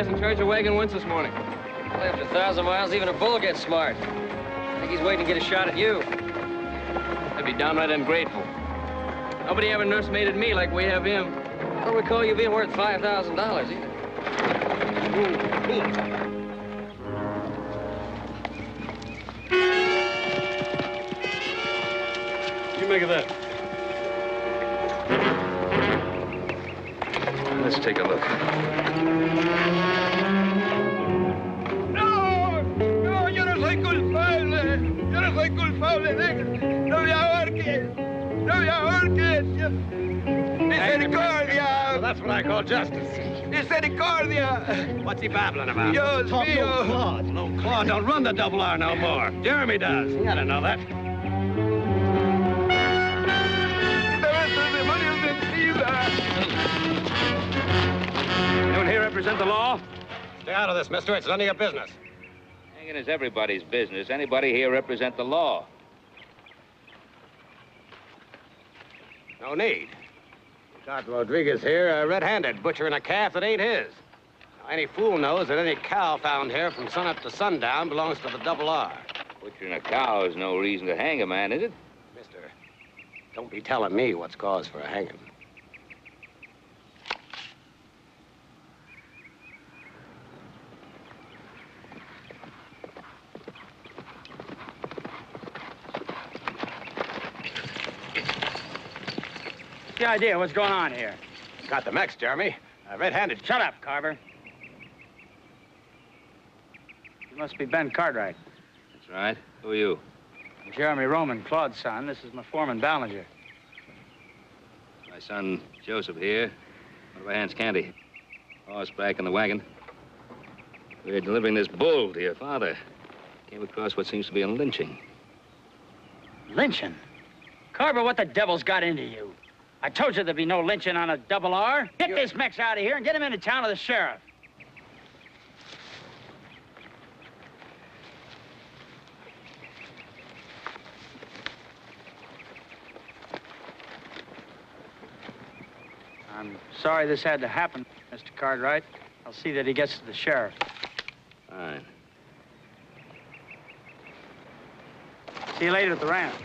hasn't charged a wagon once this morning. Well, after 1,000 miles, even a bull gets smart. I think he's waiting to get a shot at you. I'd be downright ungrateful. Nobody ever nursemaided me like we have him. I don't recall you being worth $5,000 either. What do you make of that? Let's take a look. No, yo no soy culpable. Yo no soy culpable. No me ahorques. No me ahorques. Misericordia. Well, that's what I call justice. Misericordia. What's he babbling about? Dios mío. Claude. No, Claude don't run the double R no more. Jeremy does. He ought to know that. Anyone here represent the law? Stay out of this, mister. It's none of your business. Hanging is everybody's business. Anybody here represent the law? No need. Got Rodriguez here, red-handed, butchering a calf that ain't his. Now, any fool knows that any cow found here from sunup to sundown belongs to the double R. Butchering a cow is no reason to hang a man, is it? Mister, don't be telling me what's cause for a hanging. What's the idea? What's going on here? Got the Mex, Jeremy. Red-handed. Shut up, Carver. You must be Ben Cartwright. That's right. Who are you? I'm Jeremy Roman, Claude's son. This is my foreman, Ballinger. My son, Joseph, here. One of our hands, Candy. Horseback in the wagon. We're delivering this bull to your father. Came across what seems to be a lynching. Lynching? Carver, what the devil's got into you? I told you there'd be no lynching on a double R. Get this Mex out of here and get him into town to the sheriff. I'm sorry this had to happen, Mr. Cartwright. I'll see that he gets to the sheriff. Fine. See you later at the ranch.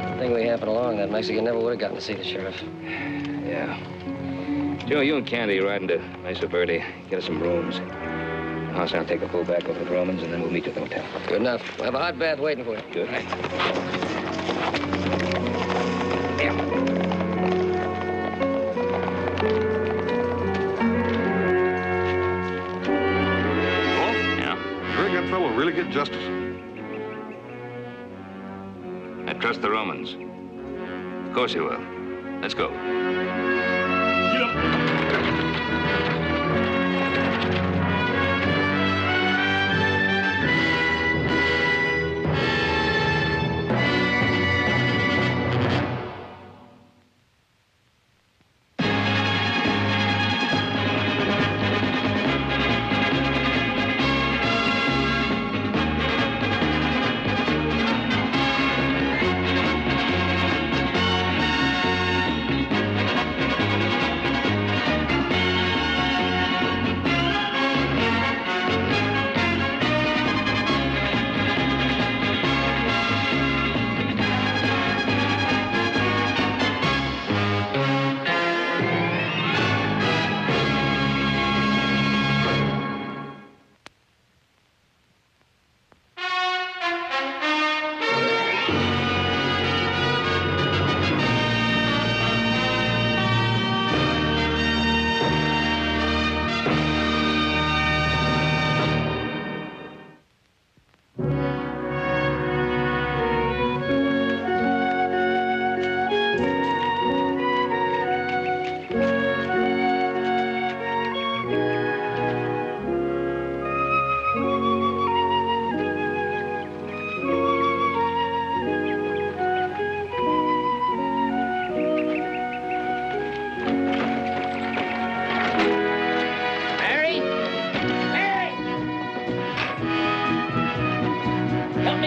I think we happened along, that Mexican never would have gotten to see the sheriff. Yeah. Joe, you and Candy ride into Mesa Verde. Get us some rooms. The house, I'll take the bull back over to Romans, and then we'll meet you at the hotel. Good enough. We'll have a hot bath waiting for you. Good. Fellow really get justice? I trust the Romans. Of course you will. Let's go. Get up.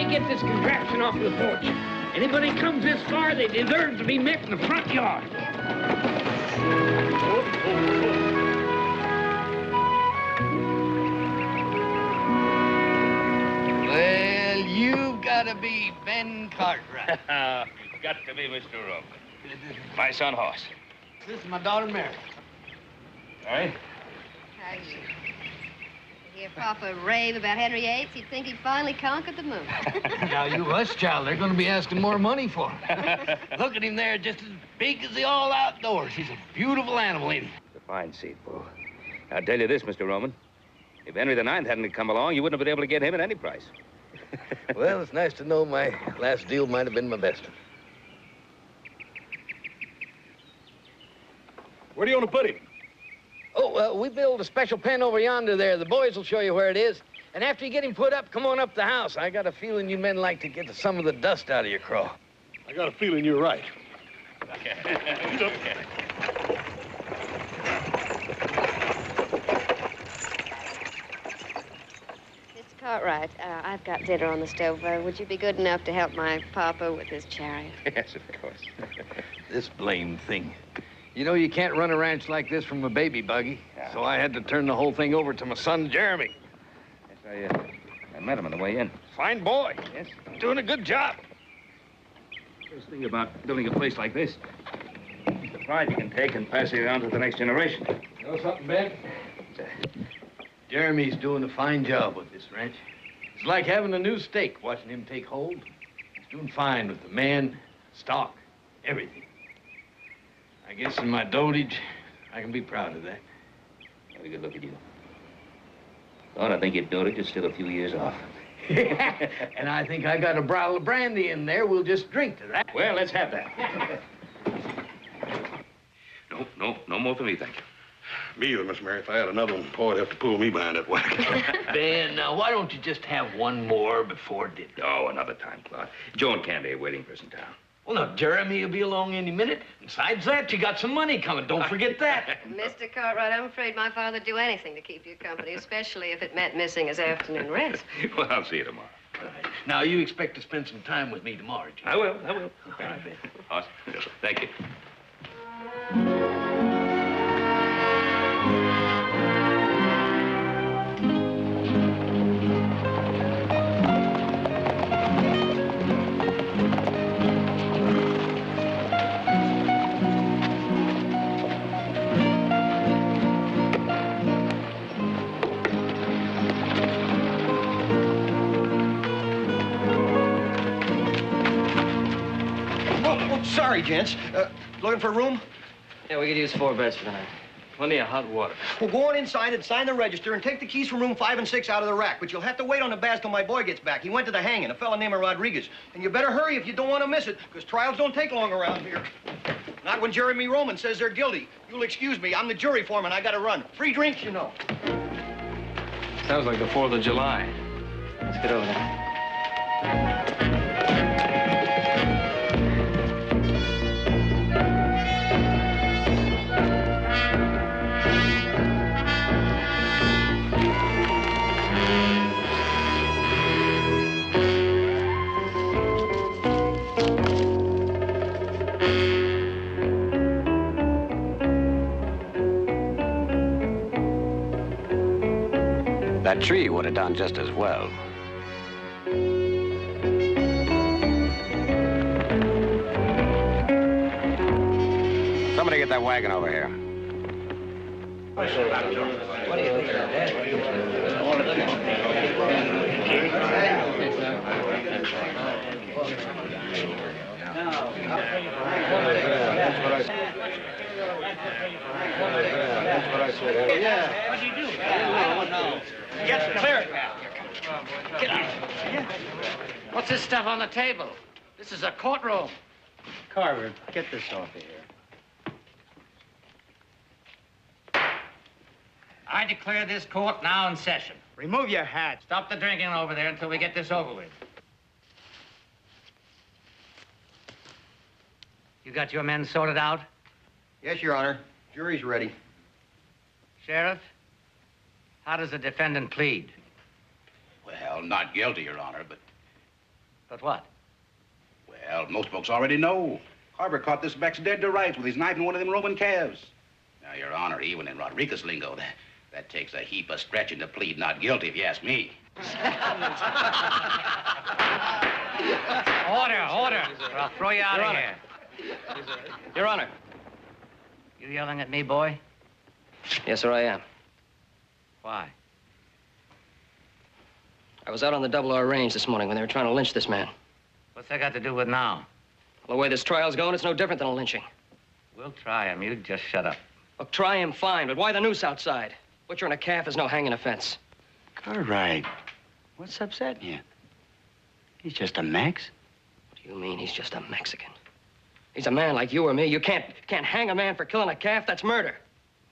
Get this contraption off the porch. Anybody comes this far, they deserve to be met in the front yard. Well, you've got to be Ben Cartwright. You've got to be Mr. Roman. My son, Hoss. This is my daughter, Mary. All right? How you? Hear Papa rave about Henry VIII, you'd think he'd finally conquered the moon. Now, you hush, child. They're going to be asking more money for him. Look at him there, just as big as the all outdoors. He's a beautiful animal, ain't he? It's a fine seat, Bull. I'll tell you this, Mr. Roman. If Henry IX hadn't come along, you wouldn't have been able to get him at any price. Well, it's nice to know my last deal might have been my best one. Where do you want to put him? Oh, we built a special pen over yonder there. The boys will show you where it is. And after you get him put up, come on up the house. I got a feeling you men like to get some of the dust out of your craw. I got a feeling you're right. Mr. Cartwright, I've got dinner on the stove. Would you be good enough to help my papa with his chariot? Yes, of course. This blamed thing. You know, you can't run a ranch like this from a baby buggy. Yeah. So I had to turn the whole thing over to my son, Jeremy. Yes, I met him on the way in. Fine boy. Yes? Doing a good job. First thing about building a place like this, the pride you can take and pass it on to the next generation. You know something, Ben? Jeremy's doing a fine job with this ranch. It's like having a new stake, watching him take hold. He's doing fine with the man, stock, everything. I guess in my dotage, I can be proud of that. Have a good look at you. Thought I think your dotage is still a few years off. And I think I got a bottle of brandy in there. We'll just drink to that. Well, let's have that. No more for me, thank you. Me either, Miss Mary. If I had another one, Paul would have to pull me behind that wagon. Ben, now, why don't you just have one more before dinner? Oh, another time, Claude. Joe and Candy are waiting for us in town. Well, now, Jeremy will be along any minute. Besides that, you got some money coming. Don't forget that. Mr. Cartwright, I'm afraid my father'd do anything to keep you company, especially if it meant missing his afternoon rest. Well, I'll see you tomorrow. Right. Now, you expect to spend some time with me tomorrow, Jim? I will. All right, Ben. Hoss, thank you. Sorry, gents. Looking for a room? Yeah, we could use 4 beds for tonight. Plenty of hot water. Well, go on inside and sign the register and take the keys from room 5 and 6 out of the rack. But you'll have to wait on the baths till my boy gets back. He went to the hanging, a fella named Rodriguez. And you better hurry if you don't want to miss it, because trials don't take long around here. Not when Jeremy Roman says they're guilty. You'll excuse me. I'm the jury foreman. I got to run. Free drinks, you know. Sounds like the 4th of July. Let's get over there. That tree would have done just as well. Somebody get that wagon over here. What do you think of that? That's what I said. Yeah. What do you do? No. Get clear. Get out. What's this stuff on the table? This is a courtroom. Carver, get this off of here. I declare this court now in session. Remove your hat. Stop the drinking over there until we get this over with. You got your men sorted out? Yes, Your Honor. Jury's ready. Sheriff, how does the defendant plead? Well, not guilty, Your Honor, but... But what? Well, Well, most folks already know. Carver caught this Beck's dead to rights with his knife in one of them Roman calves. Now, Your Honor, even in Rodriguez lingo, that takes a heap of stretching to plead not guilty, if you ask me. Order, order, or I'll throw you out Your of Honor. here. Your Honor. You yelling at me, boy? Yes, sir, I am. Why? I was out on the Double R range this morning when they were trying to lynch this man. What's that got to do with now? Well, the way this trial's going, it's no different than a lynching. We'll try him. You just shut up. Look, try him fine, but why the noose outside? Butchering a calf is no hanging offense. Cartwright, what's upsetting you? He's just a Mex. What do you mean he's just a Mexican? He's a man like you or me. You can't hang a man for killing a calf. That's murder.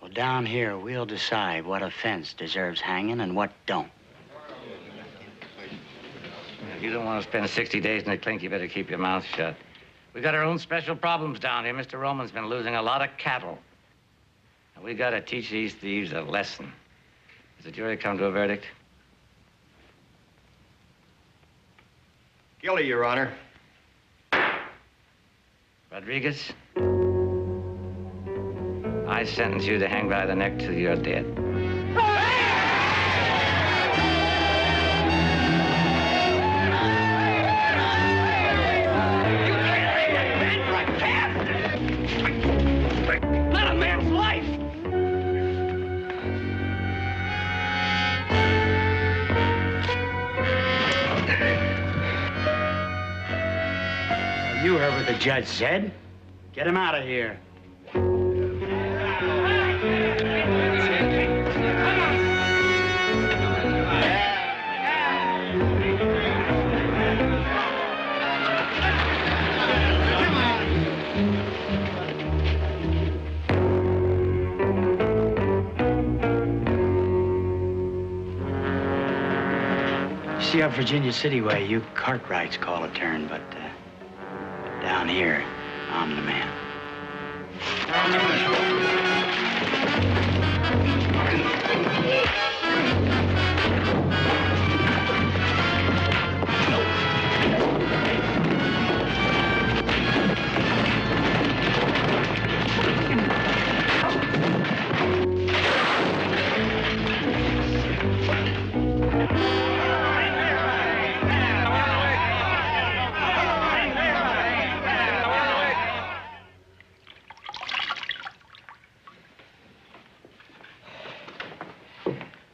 Well, down here, we'll decide what offense deserves hanging and what don't. If you don't want to spend 60 days in the clink, you better keep your mouth shut. We got our own special problems down here. Mr. Roman's been losing a lot of cattle. And we got to teach these thieves a lesson. Has the jury come to a verdict? Guilty, Your Honor. Rodriguez, I sentence you to hang by the neck till you're dead. Not a man's life! You heard what the judge said. Get him out of here. See, up Virginia City way, you Cartwrights call a turn, but down here, I'm the man.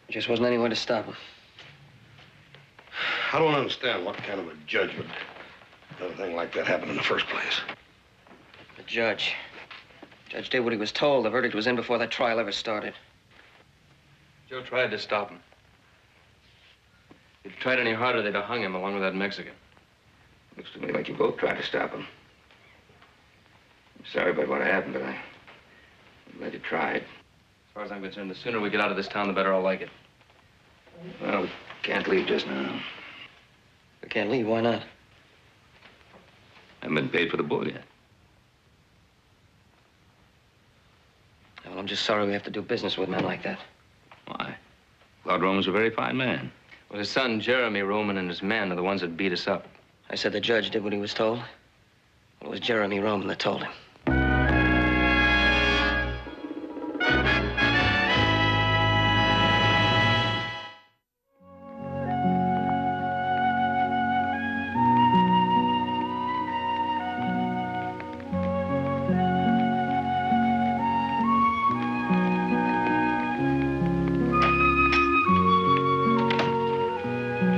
Just wasn't any way to stop him. I don't understand what kind of a judge would let a thing like that happen in the first place. The judge. Judge did what he was told. The verdict was in before that trial ever started. Joe tried to stop him. If he'd tried any harder, they'd have hung him along with that Mexican. Looks to me like you both tried to stop him. I'm sorry about what happened, but I'm glad you tried. As far as I'm concerned, the sooner we get out of this town, the better I'll like it. Well, we can't leave just now. We can't leave. Why not? I haven't been paid for the bull yet. Well, I'm just sorry we have to do business with men like that. Why? Claude Roman's a very fine man. Well, his son, Jeremy Roman, and his men are the ones that beat us up. I said the judge did what he was told. Well, it was Jeremy Roman that told him.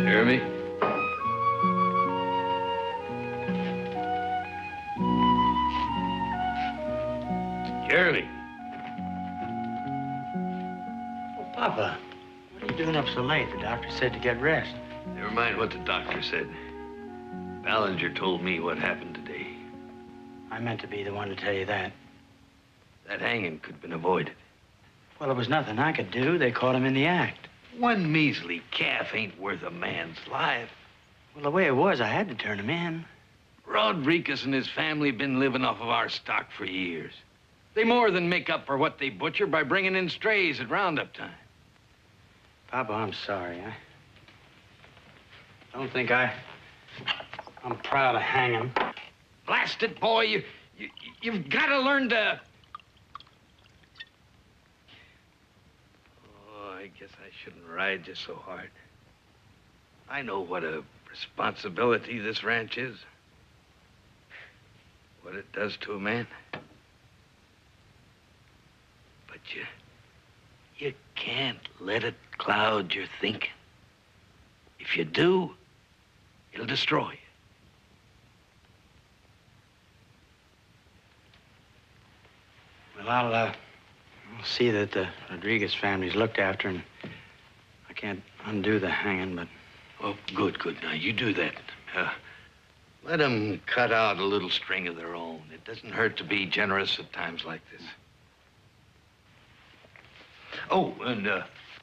Jeremy? Jeremy. Oh, Papa, what are you doing up so late? The doctor said to get rest. Never mind what the doctor said. Ballinger told me what happened today. I meant to be the one to tell you that. That hanging could have been avoided. Well, there was nothing I could do. They caught him in the act. One measly calf ain't worth a man's life. Well, the way it was, I had to turn him in. Rodriguez and his family been living off of our stock for years. They more than make up for what they butcher by bringing in strays at roundup time. Papa, I'm sorry. I don't think I'm proud of hanging. Blast it, boy. You've got to learn to... Oh, I guess I shouldn't ride you so hard. I know what a responsibility this ranch is. What it does to a man. But you can't let it cloud your thinking. If you do, it'll destroy you. Well, I'll see that the Rodriguez family's looked after, and I can't undo the hanging, but... Oh, good. Now, you do that. Let them cut out a little string of their own. It doesn't hurt to be generous at times like this. Oh, and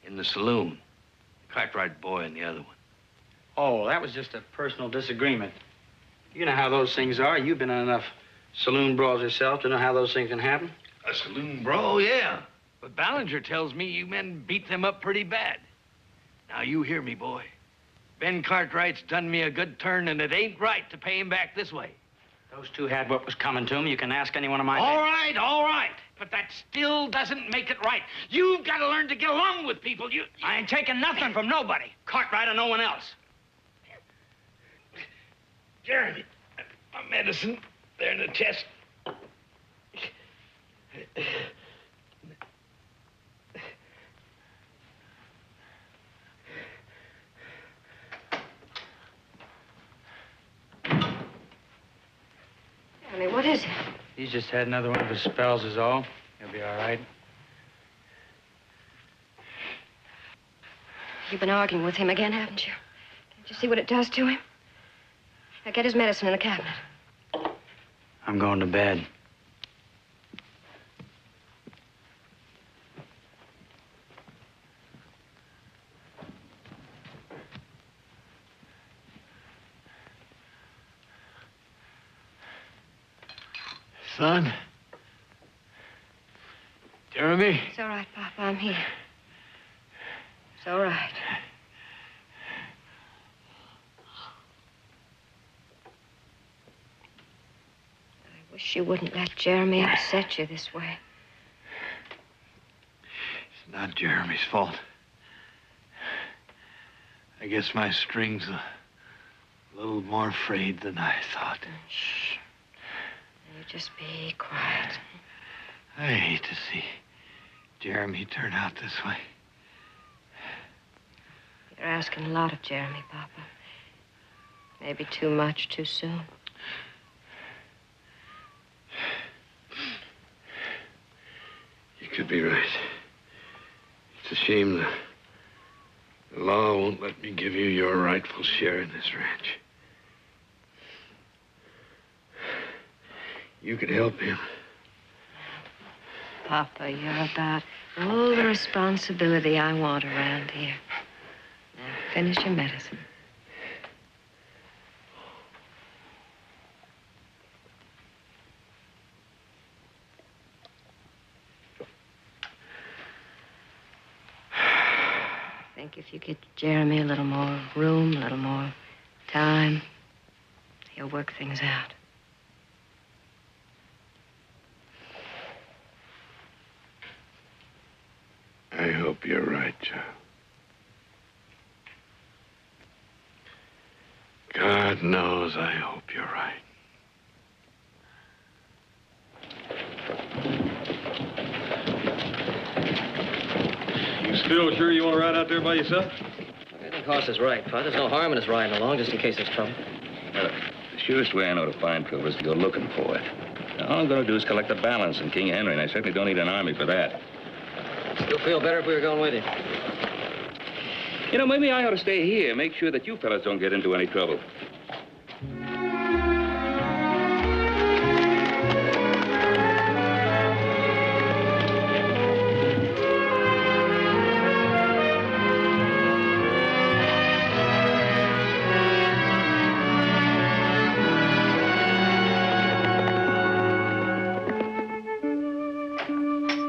in the saloon, Cartwright boy and the other one. Oh, that was just a personal disagreement. You know how those things are. You've been in enough saloon brawls yourself to know how those things can happen. A saloon brawl, yeah. But Ballinger tells me you men beat them up pretty bad. Now, you hear me, boy. Ben Cartwright's done me a good turn, and it ain't right to pay him back this way. Those two had what was coming to them. You can ask any one of my... All right. But that still doesn't make it right. You've got to learn to get along with people. I ain't taking nothing from nobody. Cartwright or no one else. Jeremy, my medicine, there in the chest. Johnny, what is it? He's just had another one of his spells is all. He'll be all right. You've been arguing with him again, haven't you? Can't you see what it does to him? Now get his medicine in the cabinet. I'm going to bed. Son? Jeremy? It's all right, Papa. I'm here. It's all right. I wish you wouldn't let Jeremy upset you this way. It's not Jeremy's fault. I guess my string's a little more frayed than I thought. Shh. You just be quiet. I hate to see Jeremy turn out this way. You're asking a lot of Jeremy, Papa. Maybe too much too soon. You could be right. It's a shame the law won't let me give you your rightful share in this ranch. You could help him. Papa, you're about all the responsibility I want around here. Now, finish your medicine. I think if you give Jeremy a little more room, a little more time, he'll work things out. I hope you're right, Joe. God knows I hope you're right. You still sure you want to ride out there by yourself? I think Hoss is right, Bud. There's no harm in us riding along just in case there's trouble. The surest way I know to find trouble is to go looking for it. Now, all I'm going to do is collect the balance in King Henry, and I certainly don't need an army for that. Still feel better if we were going with you. You know, maybe I ought to stay here, make sure that you fellas don't get into any trouble.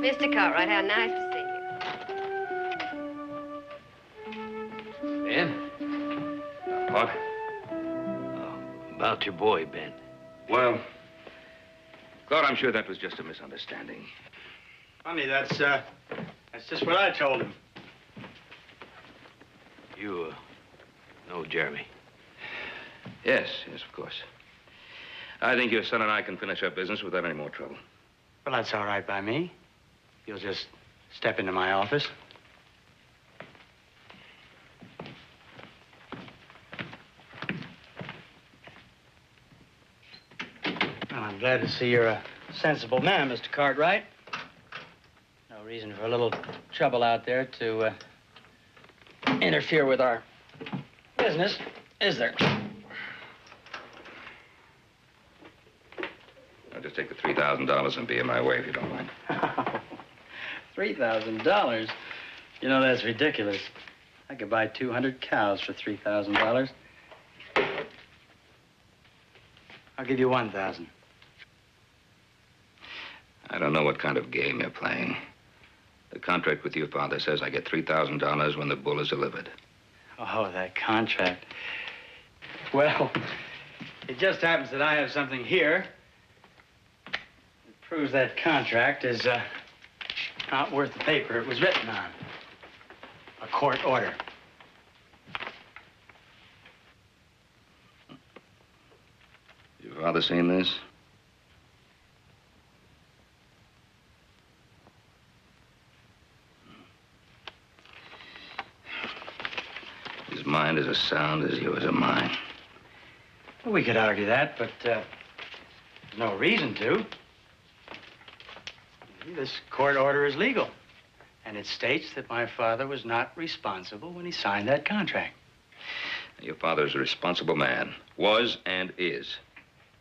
Mr. Cartwright, how nice to see you. Ben? What? Oh, about your boy, Ben. Well, Claude, I'm sure that was just a misunderstanding. Funny, that's just what I told him. You, know Jeremy? Yes, of course. I think your son and I can finish our business without any more trouble. Well, that's all right by me. You'll just step into my office. Well, I'm glad to see you're a sensible man, Mr. Cartwright. No reason for a little trouble out there to interfere with our business, is there? I'll just take the $3,000 and be in my way if you don't mind. $3,000? You know, that's ridiculous. I could buy 200 cows for $3,000. I'll give you 1,000. I don't know what kind of game you're playing. The contract with your father says I get $3,000 when the bull is delivered. Oh, that contract. Well, it just happens that I have something here that proves that contract is not worth the paper it was written on. A court order. Your father seen this? His mind is as sound as yours or mine. Well, we could argue that, but there's no reason to. This court order is legal, and it states that my father was not responsible when he signed that contract. Your father is a responsible man. Was and is.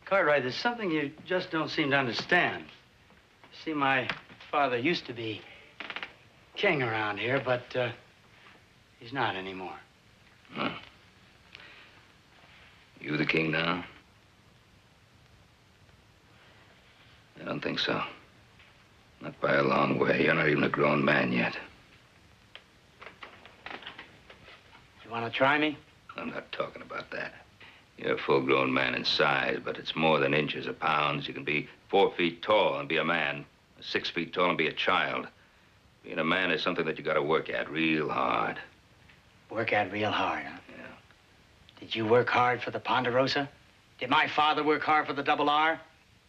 Cartwright, there's something you just don't seem to understand. See, my father used to be king around here, but he's not anymore. Huh. You the king now? I don't think so. Not by a long way. You're not even a grown man yet. You want to try me? I'm not talking about that. You're a full-grown man in size, but it's more than inches or pounds. You can be 4 feet tall and be a man, 6 feet tall and be a child. Being a man is something that you gotta work at real hard. Work at real hard, huh? Yeah. Did you work hard for the Ponderosa? Did my father work hard for the Double R?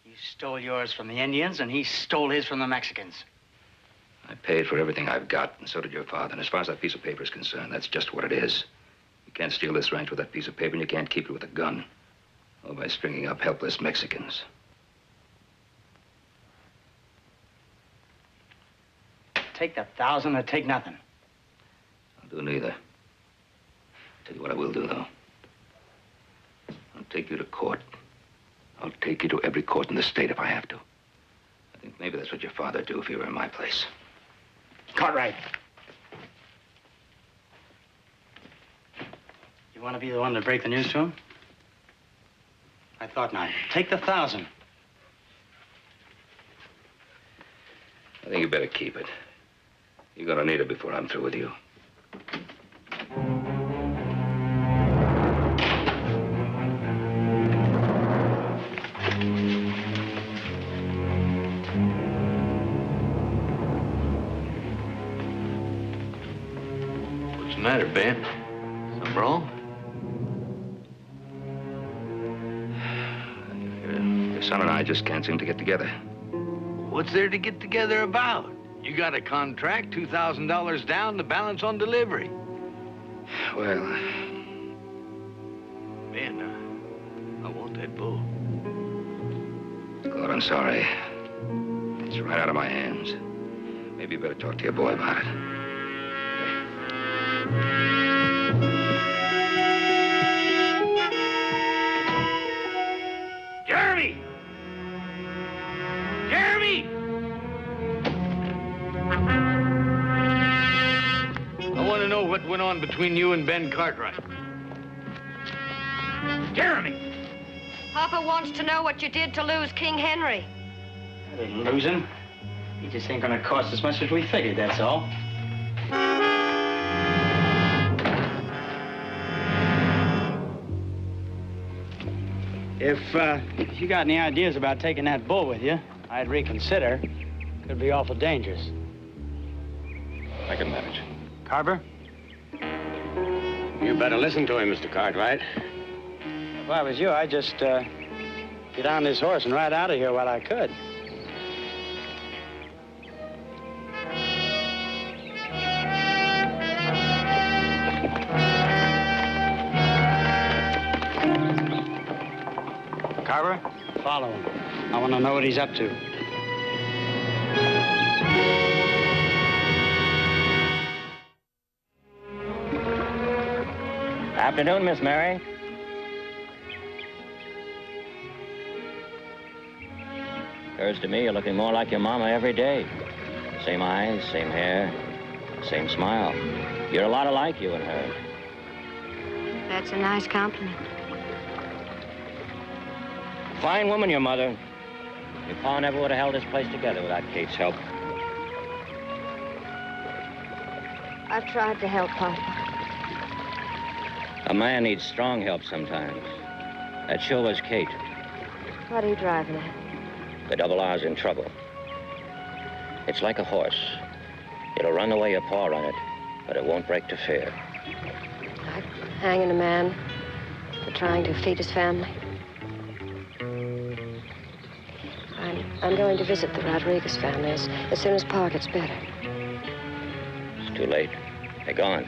You stole yours from the Indians, and he stole his from the Mexicans. I paid for everything I've got, and so did your father. And as far as that piece of paper is concerned, that's just what it is. You can't steal this ranch with that piece of paper, and you can't keep it with a gun. Or by stringing up helpless Mexicans. Take the 1,000 or take nothing. I'll do neither. Tell you what I will do, though. I'll take you to court. I'll take you to every court in the state if I have to. I think maybe that's what your father'd do if he were in my place. Cartwright. You want to be the one to break the news to him? I thought not. Take the 1,000. I think you better keep it. You're gonna need it before I'm through with you. What's the matter, Ben? Something wrong? Your son and I just can't seem to get together. What's there to get together about? You got a contract, $2,000 down, the balance on delivery. Well, Ben, I want that bull. Claude, I'm sorry. It's right out of my hands. Maybe you better talk to your boy about it. Jeremy! Jeremy! I want to know what went on between you and Ben Cartwright. Jeremy! Papa wants to know what you did to lose King Henry. I didn't lose him. He just ain't gonna cost as much as we figured, that's all. If you got any ideas about taking that bull with you, I'd reconsider. Could be awful dangerous. I can manage. Carver? You better listen to him, Mr. Cartwright. If I was you, I'd just get on this horse and ride out of here while I could. Carver, follow him. I want to know what he's up to. Afternoon, Miss Mary. Occurs to me you're looking more like your mama every day. Same eyes, same hair, same smile. You're a lot alike, you and her. That's a nice compliment. Fine woman, your mother. Your pa never would have held this place together without Kate's help. I've tried to help Papa. A man needs strong help sometimes. That sure was Kate. What are you driving at? The double R's in trouble. It's like a horse. It'll run the way your paw run it, but it won't break to fear. Like hanging a man for trying to feed his family. I'm going to visit the Rodriguez family as soon as Pa gets better. It's too late. They're gone.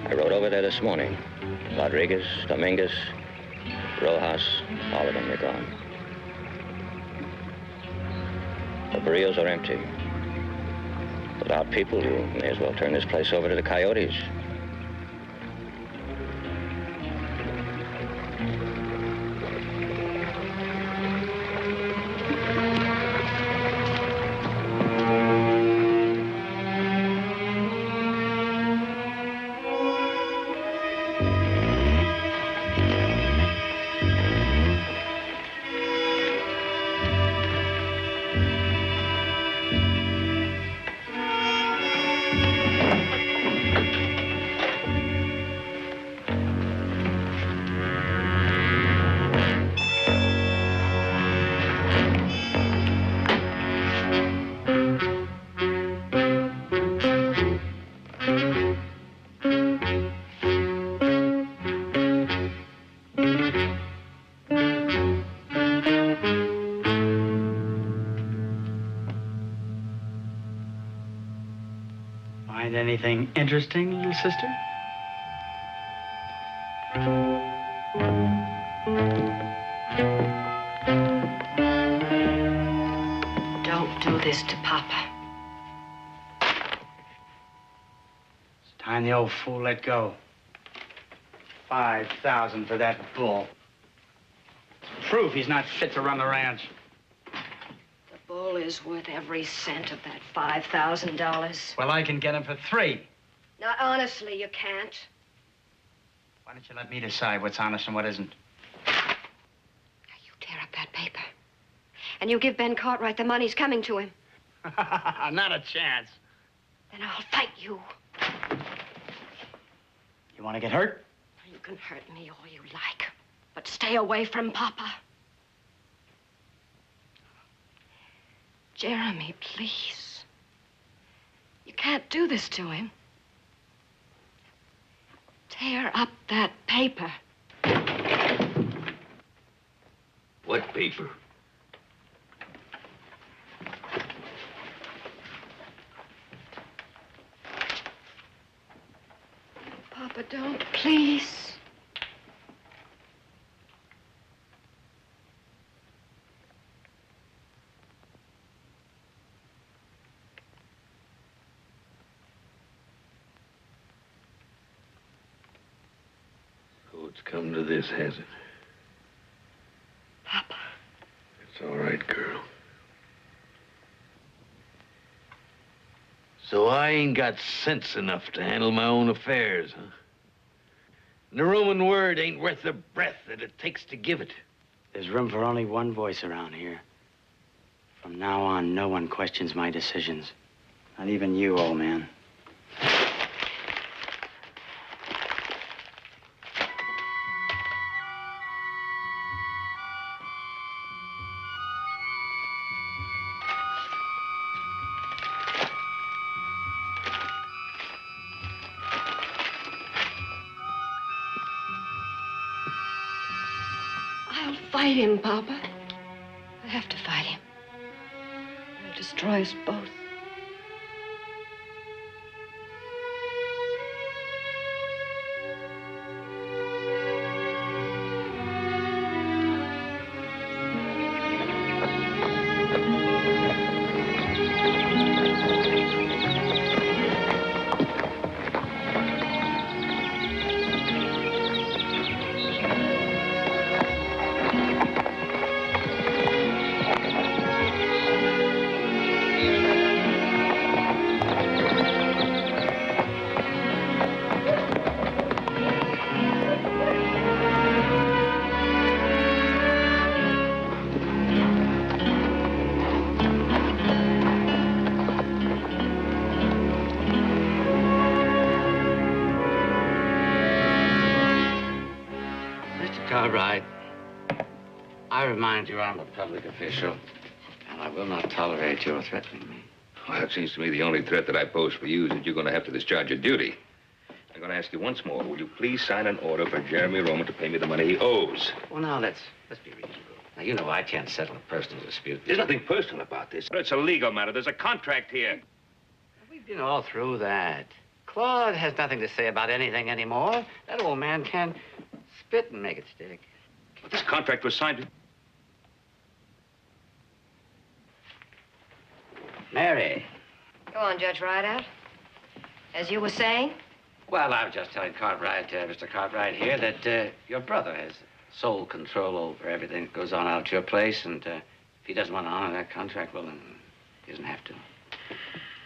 I rode over there this morning. Rodriguez, Dominguez, Rojas, all of them are gone. The barrios are empty. Without people, you may as well turn this place over to the coyotes. Find anything interesting, little sister? Don't do this to Papa. It's time the old fool let go. 5,000 for that bull. It's proof he's not fit to run the ranch. The bull is worth every cent of that $5,000. Well, I can get him for 3. Now, honestly, you can't. Why don't you let me decide what's honest and what isn't? Now, you tear up that paper. And you give Ben Cartwright the money's coming to him. Not a chance. Then I'll fight you. You want to get hurt? You can hurt me all you like, but stay away from Papa. Jeremy, please. You can't do this to him. Tear up that paper. What paper? Papa, don't, please. So it's come to this, has it? Papa. It's all right, girl. So I ain't got sense enough to handle my own affairs, huh? And the Roman word ain't worth the breath that it takes to give it. There's room for only one voice around here. From now on, no one questions my decisions. Not even you, old man. fight him, Papa. I have to fight him. He'll destroy us both. I remind you I'm a public official, and I will not tolerate your threatening me. Well, it seems to me the only threat that I pose for you is that you're going to have to discharge your duty. I'm going to ask you once more, will you please sign an order for Jeremy Roman to pay me the money he owes? Well, now, let's be reasonable. Now, you know I can't settle a personal dispute. There's nothing personal about this. It's a legal matter. There's a contract here. We've been all through that. Claude has nothing to say about anything anymore. That old man can spit and make it stick. But this contract was signed... Mary. Go on, Judge Rideout. As you were saying? Well, I was just telling Cartwright, Mr. Cartwright here, that your brother has sole control over everything that goes on out at your place, and if he doesn't want to honor that contract, well, then he doesn't have to.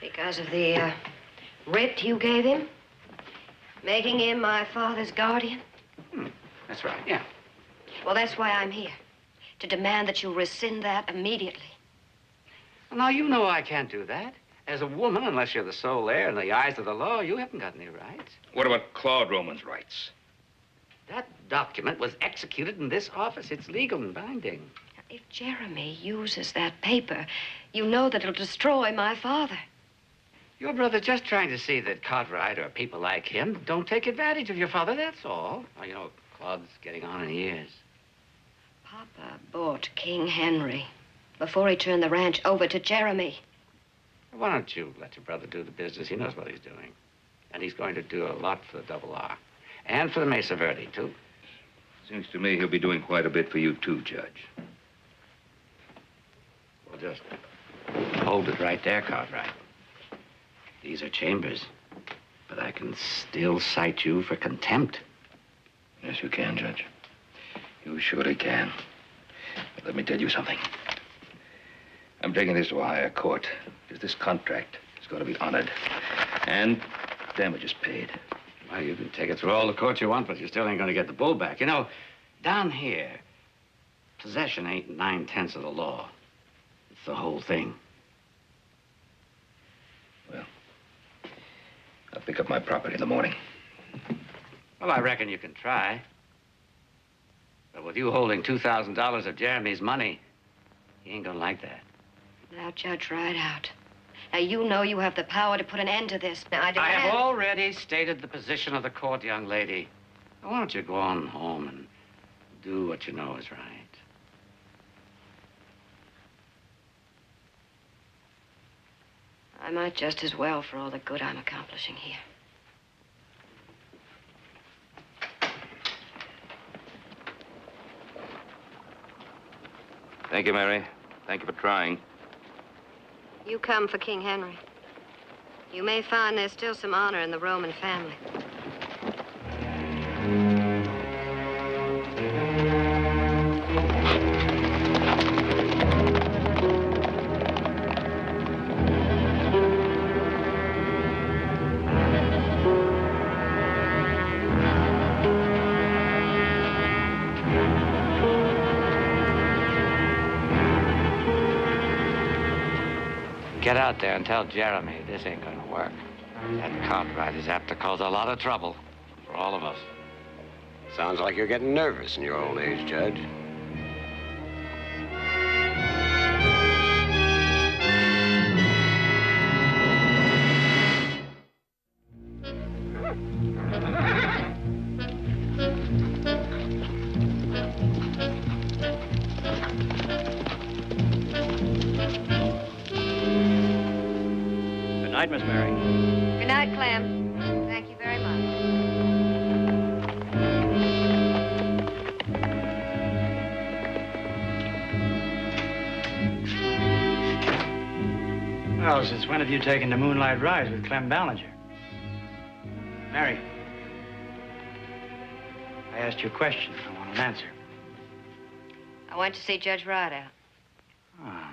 Because of the writ you gave him? Making him my father's guardian? That's right, yeah. Well, that's why I'm here. To demand that you rescind that immediately. Well, now, you know I can't do that. As a woman, unless you're the sole heir in the eyes of the law, you haven't got any rights. What about Claude Roman's rights? That document was executed in this office. It's legal and binding. If Jeremy uses that paper, you know that it'll destroy my father. Your brother's just trying to see that Cartwright or people like him don't take advantage of your father, that's all. Well, you know, Claude's getting on in years. Papa bought King Henry before he turned the ranch over to Jeremy. Why don't you let your brother do the business? He knows what he's doing. And he's going to do a lot for the Double R. And for the Mesa Verde, too. Seems to me he'll be doing quite a bit for you, too, Judge. Well, just hold it right there, Cartwright. These are chambers. But I can still cite you for contempt. Yes, you can, Judge. You surely can. But let me tell you something. I'm taking this to a higher court, because this contract is going to be honored. And damages paid. Well, you can take it through all the courts you want, but you still ain't going to get the bull back. You know, down here, possession ain't 9/10 of the law. It's the whole thing. Well, I'll pick up my property in the morning. Well, I reckon you can try. But with you holding $2,000 of Jeremy's money, he ain't gonna like that. Now, Judge Rideout. Now, you know you have the power to put an end to this. Now, I have already stated the position of the court, young lady. Now, why don't you go on home and do what you know is right? I might just as well for all the good I'm accomplishing here. Thank you, Mary. Thank you for trying. You come for King Henry. You may find there's still some honor in the Roman family. Get out there and tell Jeremy this ain't gonna work. That Cartwright is apt to cause a lot of trouble for all of us. Sounds like you're getting nervous in your old age, Judge. Night, Miss Mary. Good night, Clem. Thank you very much. Well, since when have you taken the moonlight rise with Clem Ballinger? Mary, I asked you a question. I want an answer. I went to see Judge Rideout. Oh.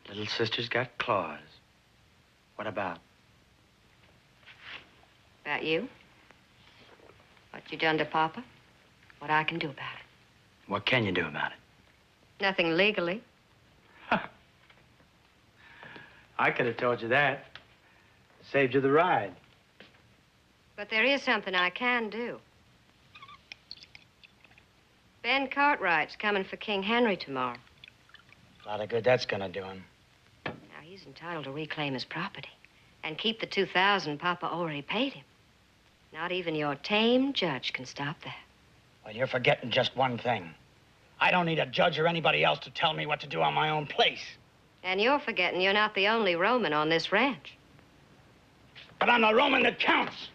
Little sister's got claws. What about? About you? What you done to Papa? What I can do about it? What can you do about it? Nothing legally. I could have told you that. Saved you the ride. But there is something I can do. Ben Cartwright's coming for King Henry tomorrow. A lot of good that's gonna do him. Now, he's entitled to reclaim his property and keep the $2,000 Papa already paid him. Not even your tame judge can stop that. Well, you're forgetting just one thing. I don't need a judge or anybody else to tell me what to do on my own place. And you're forgetting you're not the only Roman on this ranch. But I'm the Roman that counts.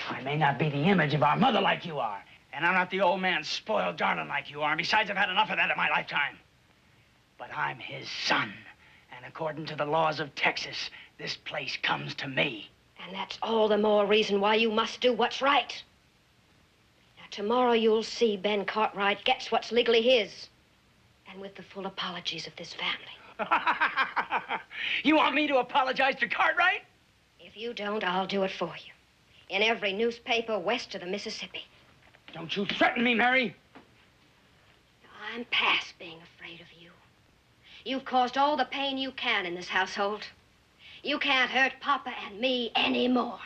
I may not be the image of our mother like you are, and I'm not the old man spoiled darling like you are. And besides, I've had enough of that in my lifetime. But I'm his son, and according to the laws of Texas, this place comes to me. And that's all the more reason why you must do what's right. Now, tomorrow you'll see Ben Cartwright gets what's legally his. And with the full apologies of this family. You want me to apologize to Cartwright? If you don't, I'll do it for you. In every newspaper west of the Mississippi. Don't you threaten me, Mary. I'm past being afraid of you. You've caused all the pain you can in this household. You can't hurt Papa and me anymore.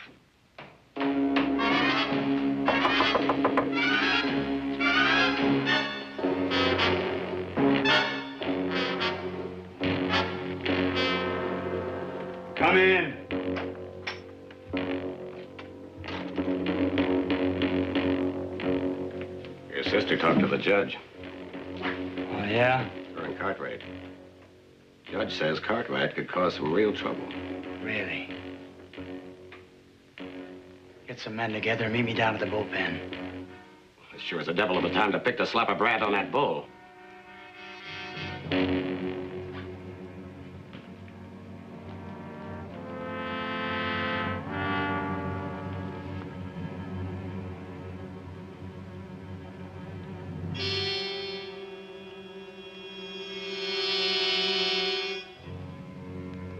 Come in. Your sister talked to the judge. Oh, yeah? During Cartwright. Judge says Cartwright could cause some real trouble. Really? Get some men together and meet me down at the bullpen. It sure is a devil of a time to pick to slap a brat on that bull.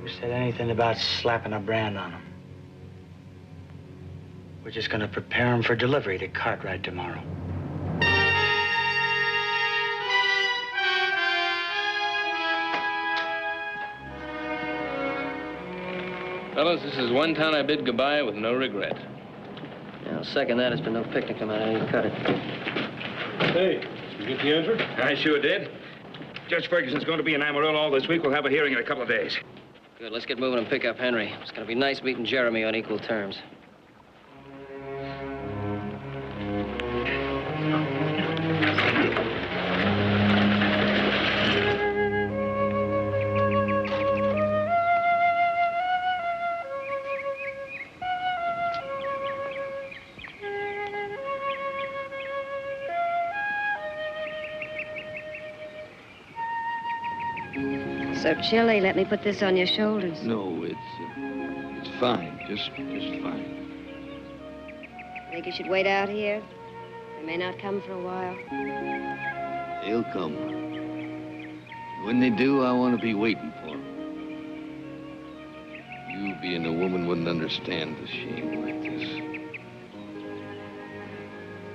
Who said anything about slapping a brand on him? We're just gonna prepare him for delivery to Cartwright tomorrow. Fellas, this is one town I bid goodbye with no regret. Yeah, I'll second that. It's been no picnic. Come on, I didn't cut it. Hey, you get the answer? I sure did. Judge Ferguson's going to be in Amarillo all this week. We'll have a hearing in a couple of days. Good. Let's get moving and pick up Henry. It's going to be nice meeting Jeremy on equal terms. So chilly, let me put this on your shoulders. No, it's fine. Just fine. Think you should wait out here? They may not come for a while. They'll come. When they do, I want to be waiting for them. You being a woman wouldn't understand a shame like this.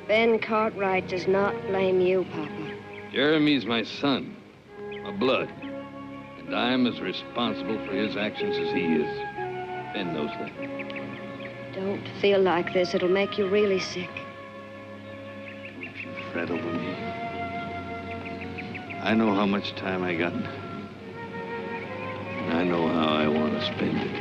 Ben Cartwright does not blame you, Papa. Jeremy's my son, my blood. And I'm as responsible for his actions as he is. Ben knows that. Don't feel like this. It'll make you really sick. Don't you fret over me. I know how much time I got. And I know how I want to spend it.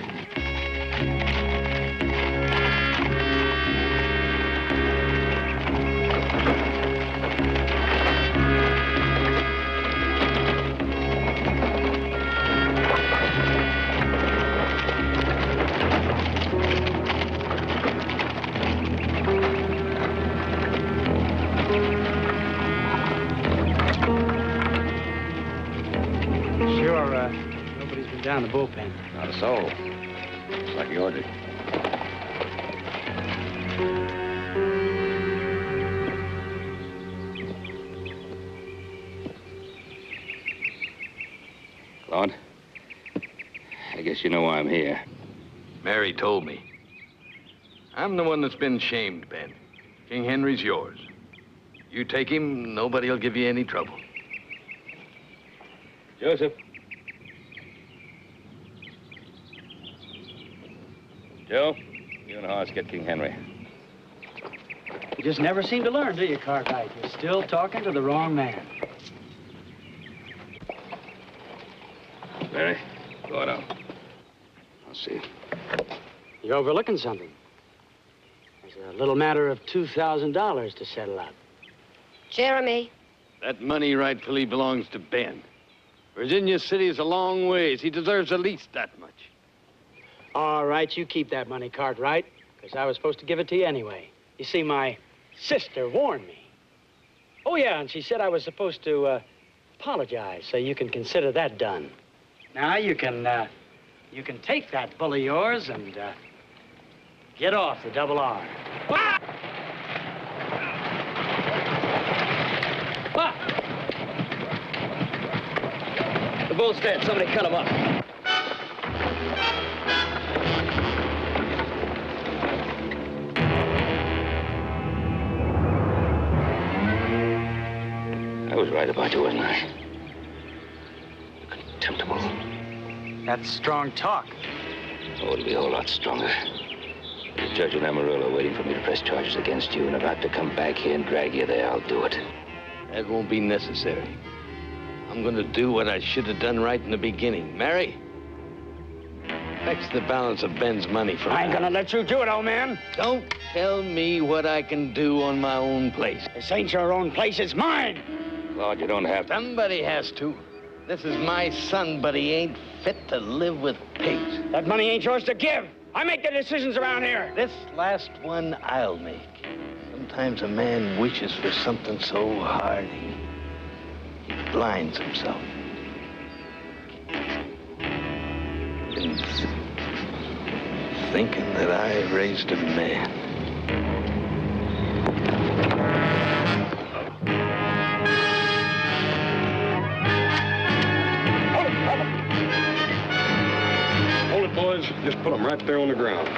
down the bullpen. Not a soul. Looks like he ordered. Claude, I guess you know why I'm here. Mary told me. I'm the one that's been shamed, Ben. King Henry's yours. You take him, nobody'll give you any trouble. Joseph. Joe, you and Horace get King Henry. You just never seem to learn, do you, Cartwright? You're still talking to the wrong man. Mary, go on out. I'll see. You're overlooking something. There's a little matter of $2,000 to settle up. Jeremy. That money rightfully belongs to Ben. Virginia City is a long ways. He deserves at least that much. All right, you keep that money, Cartwright, because I was supposed to give it to you anyway. You see, my sister warned me. Oh, yeah, and she said I was supposed to apologize, so you can consider that done. Now, you can take that bull of yours and get off the double R. Ah! The bull's dead. Somebody cut him up. I was right about you, wasn't I? Contemptible. That's strong talk. Oh, it'll be a whole lot stronger. The judge in Amarillo waiting for me to press charges against you, and if I have to come back here and drag you there, I'll do it. That won't be necessary. I'm gonna do what I should have done right in the beginning. Mary, fetch the balance of Ben's money from I ain't gonna let you do it, old man. Don't tell me what I can do on my own place. This ain't your own place, it's mine. Claude, you don't have to. Somebody has to. This is my son, but he ain't fit to live with pigs. That money ain't yours to give. I make the decisions around here. This last one I'll make. Sometimes a man wishes for something so hard, he blinds himself. In thinking that I raised a man. Hold it, boys. Just put them right there on the ground.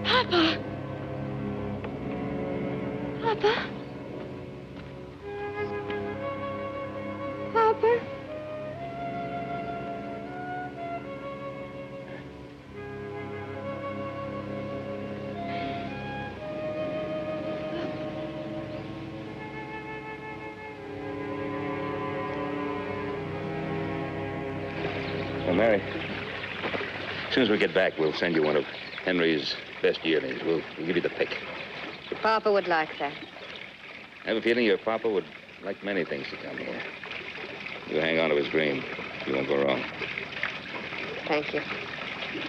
Papa. Papa. Papa. Well, Mary, as soon as we get back, we'll send you one of Henry's best yearlings. We'll give you the pick. Papa would like that. I have a feeling your papa would like many things to come here. You hang on to his dream. You won't go wrong. Thank you.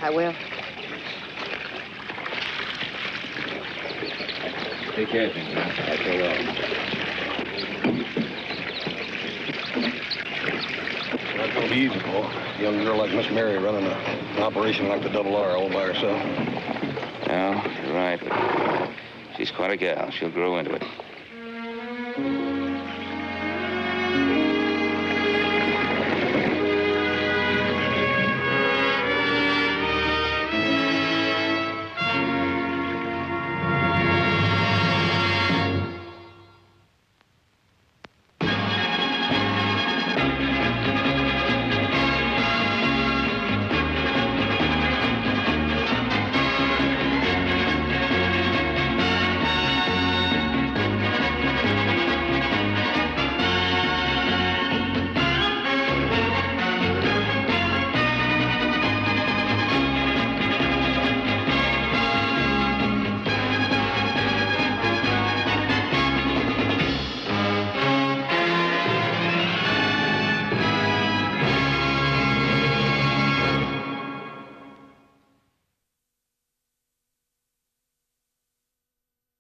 I will. Take care of things, man. I sure will. Not gonna be easy, Paul. A young girl like Miss Mary running an operation like the Double R all by herself. No, you're right, but she's quite a gal. She'll grow into it.